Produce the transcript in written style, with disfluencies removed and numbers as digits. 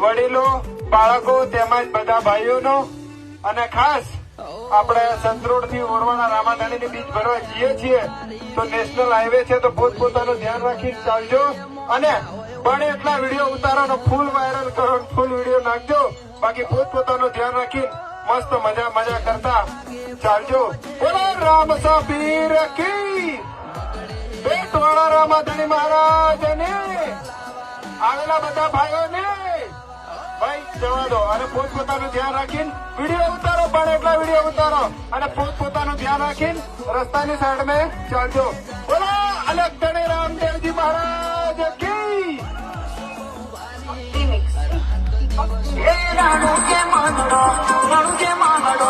વડીલો, બાળકો તેમજ બધા ભાઈઓનો અને ખાસ આપણે સંતરોડ થી ઓરવાના રામાધાણીની બીજ ભરવા જઈએ છીએ તો નેશનલ હાઈવે છે તો પોતપોતાનું ધ્યાન રાખી ચાલજો અને બને એટલા વિડીયો ઉતારો ફૂલ વાયરલ કરો, ફૂલ વિડીયો નાખજો. બાકી પોતપોતાનું ધ્યાન રાખી મસ્ત મજા કરતા ચાલજો. બોલો રામ પીર કી, બેટવાળા રામાધાણી મહારાજને, આવેલા બધા ભાઈઓને ભાઈ જવા દો અને પોતપોતાનું ધ્યાન રાખીને વિડીયો ઉતારો, પણ એટલા વિડીયો ઉતારો અને પોતપોતાનું ધ્યાન રાખીને રસ્તાની સાઈડ મેં ચાલજો. બોલો અલગ ધણી રામદેવજી મહારાજ કી. રાણુ કે માંગડો